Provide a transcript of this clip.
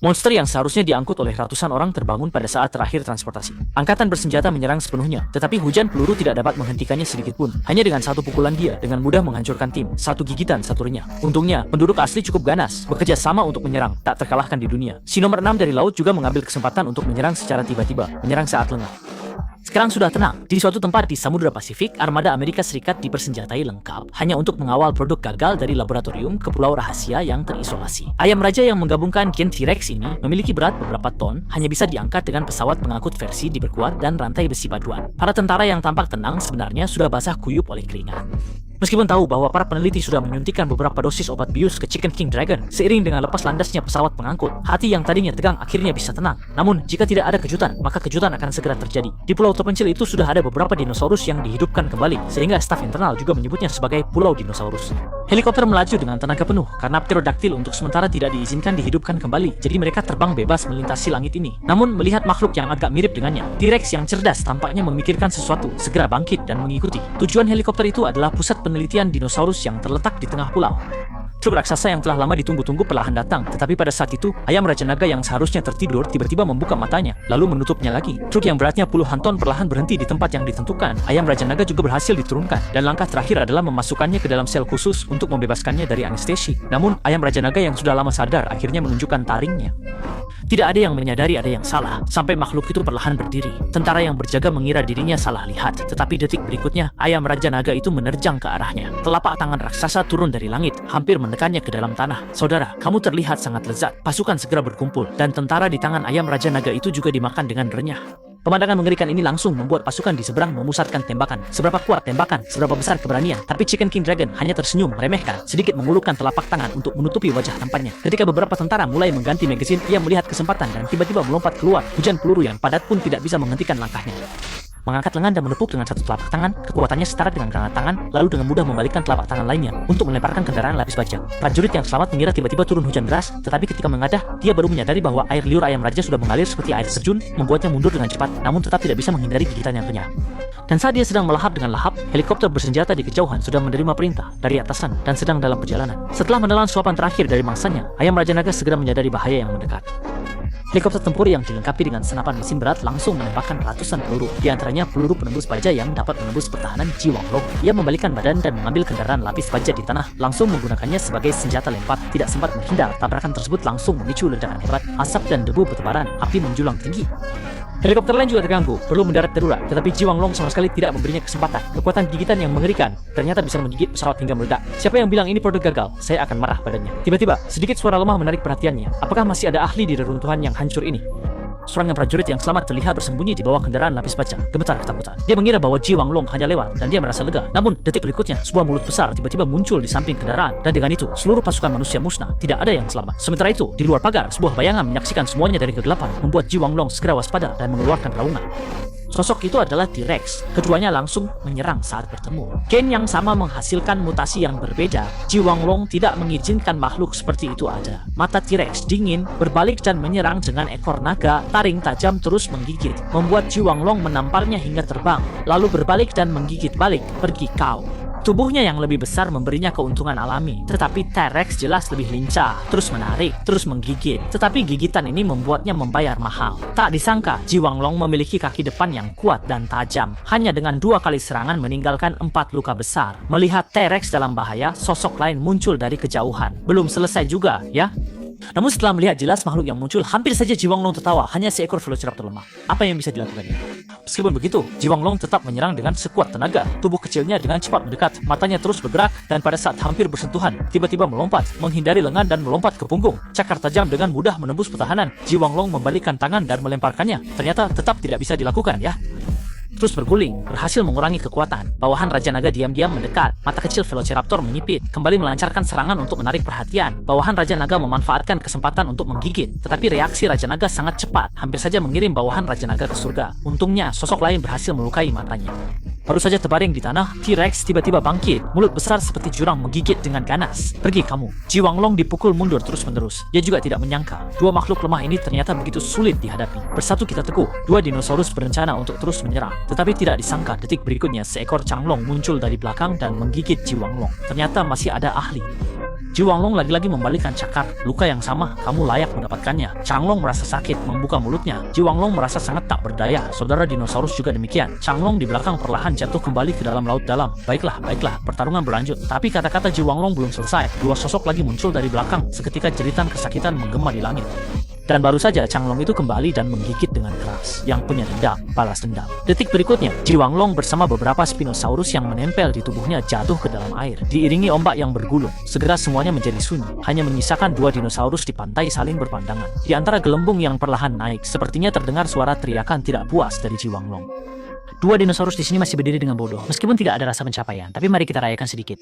Monster yang seharusnya diangkut oleh ratusan orang terbangun pada saat terakhir transportasi. Angkatan bersenjata menyerang sepenuhnya, tetapi hujan peluru tidak dapat menghentikannya sedikitpun. Hanya dengan satu pukulan dia dengan mudah menghancurkan tim, satu gigitan, satu renyah. Untungnya, penduduk asli cukup ganas, bekerja sama untuk menyerang, tak terkalahkan di dunia. Si nomor 6 dari laut juga mengambil kesempatan untuk menyerang secara tiba-tiba, menyerang saat lengah. Sekarang sudah tenang. Di suatu tempat di Samudra Pasifik, armada Amerika Serikat dipersenjatai lengkap hanya untuk mengawal produk gagal dari laboratorium ke pulau rahasia yang terisolasi. Ayam raja yang menggabungkan gen T-Rex ini memiliki berat beberapa ton, hanya bisa diangkat dengan pesawat pengangkut versi diperkuat dan rantai besi paduan. Para tentara yang tampak tenang sebenarnya sudah basah kuyup oleh keringat. Meskipun tahu bahwa para peneliti sudah menyuntikkan beberapa dosis obat bius ke Chicken King Dragon, seiring dengan lepas landasnya pesawat pengangkut, hati yang tadinya tegang akhirnya bisa tenang. Namun, jika tidak ada kejutan, maka kejutan akan segera terjadi. Di pulau terpencil itu sudah ada beberapa dinosaurus yang dihidupkan kembali, sehingga staf internal juga menyebutnya sebagai Pulau Dinosaurus. Helikopter melaju dengan tenaga penuh, karena pterodaktil untuk sementara tidak diizinkan dihidupkan kembali, jadi mereka terbang bebas melintasi langit ini. Namun, melihat makhluk yang agak mirip dengannya, T-Rex yang cerdas tampaknya memikirkan sesuatu, segera bangkit dan mengikuti. Tujuan helikopter itu adalah pusat penelitian dinosaurus yang terletak di tengah pulau. Truk raksasa yang telah lama ditunggu-tunggu perlahan datang, tetapi pada saat itu, ayam raja naga yang seharusnya tertidur tiba-tiba membuka matanya, lalu menutupnya lagi. Truk yang beratnya puluhan ton perlahan berhenti di tempat yang ditentukan. Ayam raja naga juga berhasil diturunkan, dan langkah terakhir adalah memasukkannya ke dalam sel khusus untuk membebaskannya dari anestesi. Namun, ayam raja naga yang sudah lama sadar akhirnya menunjukkan taringnya. Tidak ada yang menyadari ada yang salah, sampai makhluk itu perlahan berdiri. Tentara yang berjaga mengira dirinya salah lihat, tetapi detik berikutnya, ayam raja naga itu menerjang ke arahnya. Telapak tangan raksasa turun dari langit, hampir menekannya ke dalam tanah. Saudara, kamu terlihat sangat lezat. Pasukan segera berkumpul, dan tentara di tangan ayam raja naga itu juga dimakan dengan renyah. Pemandangan mengerikan ini langsung membuat pasukan di seberang memusatkan tembakan. Seberapa kuat tembakan, seberapa besar keberanian. Tapi Chicken King Dragon hanya tersenyum meremehkan, sedikit mengulurkan telapak tangan untuk menutupi wajah tampannya. Ketika beberapa tentara mulai mengganti magazine, ia melihat kesempatan dan tiba-tiba melompat keluar. Hujan peluru yang padat pun tidak bisa menghentikan langkahnya. Mengangkat lengan dan menepuk dengan satu telapak tangan, kekuatannya setara dengan granat tangan, lalu dengan mudah membalikkan telapak tangan lainnya untuk melemparkan kendaraan lapis baja. Prajurit yang selamat mengira tiba-tiba turun hujan deras, tetapi ketika mengadah, dia baru menyadari bahwa air liur ayam raja sudah mengalir seperti air terjun, membuatnya mundur dengan cepat, namun tetap tidak bisa menghindari gigitan yang renyah. Dan saat dia sedang melahap dengan lahap, helikopter bersenjata di kejauhan sudah menerima perintah dari atasan dan sedang dalam perjalanan. Setelah menelan suapan terakhir dari mangsanya, ayam raja naga segera menyadari bahaya yang mendekat. Helikopter tempur yang dilengkapi dengan senapan mesin berat langsung menembakkan ratusan peluru, di antaranya peluru penembus baja yang dapat menembus pertahanan Ji Wanglong. Ia membalikkan badan dan mengambil kendaraan lapis baja di tanah, langsung menggunakannya sebagai senjata lempar. Tidak sempat menghindar, tabrakan tersebut langsung memicu ledakan hebat, asap dan debu bertebaran, api menjulang tinggi. Helikopter lain juga terganggu, perlu mendarat darurat, tetapi Ji Wanglong sama sekali tidak memberinya kesempatan. Kekuatan gigitan yang mengerikan ternyata bisa menggigit pesawat hingga meledak. Siapa yang bilang ini produk gagal? Saya akan marah padanya. Tiba-tiba, sedikit suara lemah menarik perhatiannya. Apakah masih ada ahli di reruntuhan yang hancur ini? Seorang prajurit yang selamat terlihat bersembunyi di bawah kendaraan lapis baja, gemetar ketakutan. Dia mengira bahwa Ji Wanglong hanya lewat dan dia merasa lega. Namun, detik berikutnya, sebuah mulut besar tiba-tiba muncul di samping kendaraan, dan dengan itu, seluruh pasukan manusia musnah. Tidak ada yang selamat. Sementara itu, di luar pagar, sebuah bayangan menyaksikan semuanya dari kegelapan, membuat Ji Wanglong segera waspada dan mengeluarkan raungan. Sosok itu adalah T-Rex. Keduanya langsung menyerang saat bertemu. Gen yang sama menghasilkan mutasi yang berbeda. Ji Wanglong tidak mengizinkan makhluk seperti itu ada. Mata T-Rex dingin, berbalik dan menyerang dengan ekor naga. Taring tajam terus menggigit, membuat Ji Wanglong menamparnya hingga terbang, lalu berbalik dan menggigit balik. Pergi kau. Tubuhnya yang lebih besar memberinya keuntungan alami, tetapi T-Rex jelas lebih lincah, terus menarik, terus menggigit. Tetapi gigitan ini membuatnya membayar mahal. Tak disangka, Ji Wanglong memiliki kaki depan yang kuat dan tajam. Hanya dengan 2 kali serangan meninggalkan 4 luka besar. Melihat T-Rex dalam bahaya, sosok lain muncul dari kejauhan. Belum selesai juga, ya? Namun setelah melihat jelas makhluk yang muncul, hampir saja Ji Wanglong tertawa, hanya seekor velociraptor lemah. Apa yang bisa dilakukannya? Meskipun begitu, Ji Wanglong tetap menyerang dengan sekuat tenaga. Tubuh kecilnya dengan cepat mendekat, matanya terus bergerak, dan pada saat hampir bersentuhan, tiba-tiba melompat, menghindari lengan dan melompat ke punggung. Cakar tajam dengan mudah menembus pertahanan. Ji Wanglong membalikkan tangan dan melemparkannya. Ternyata tetap tidak bisa dilakukan, ya. Terus berguling, berhasil mengurangi kekuatan. Bawahan Raja Naga diam-diam mendekat. Mata kecil Velociraptor menyipit, kembali melancarkan serangan untuk menarik perhatian. Bawahan Raja Naga memanfaatkan kesempatan untuk menggigit. Tetapi reaksi Raja Naga sangat cepat, hampir saja mengirim bawahan Raja Naga ke surga. Untungnya, sosok lain berhasil melukai matanya. Baru saja terbaring di tanah, T-Rex tiba-tiba bangkit, mulut besar seperti jurang menggigit dengan ganas. Pergi kamu. Ji Wanglong dipukul mundur terus-menerus. Dia juga tidak menyangka, dua makhluk lemah ini ternyata begitu sulit dihadapi. Bersatu kita teguh, dua dinosaurus berencana untuk terus menyerang. Tetapi tidak disangka detik berikutnya seekor Changlong muncul dari belakang dan menggigit Ji Wanglong. Ternyata masih ada ahli. Ji Wanglong lagi-lagi membalikkan cakar. Luka yang sama, kamu layak mendapatkannya. Changlong merasa sakit, membuka mulutnya. Ji Wanglong merasa sangat tak berdaya. Saudara dinosaurus juga demikian. Changlong di belakang perlahan jatuh kembali ke dalam laut dalam. Baiklah, pertarungan berlanjut. Tapi kata-kata Ji Wanglong belum selesai. Dua sosok lagi muncul dari belakang. Seketika jeritan kesakitan menggema di langit. Dan baru saja Changlong itu kembali dan menggigit dengan keras. Yang punya dendam, balas dendam. Detik berikutnya, Ji Wanglong bersama beberapa Spinosaurus yang menempel di tubuhnya jatuh ke dalam air. Diiringi ombak yang bergulung, segera semuanya menjadi sunyi. Hanya menyisakan dua dinosaurus di pantai saling berpandangan. Di antara gelembung yang perlahan naik, sepertinya terdengar suara teriakan tidak puas dari Ji Wanglong. Dua dinosaurus di sini masih berdiri dengan bodoh. Meskipun tidak ada rasa pencapaian, tapi mari kita rayakan sedikit.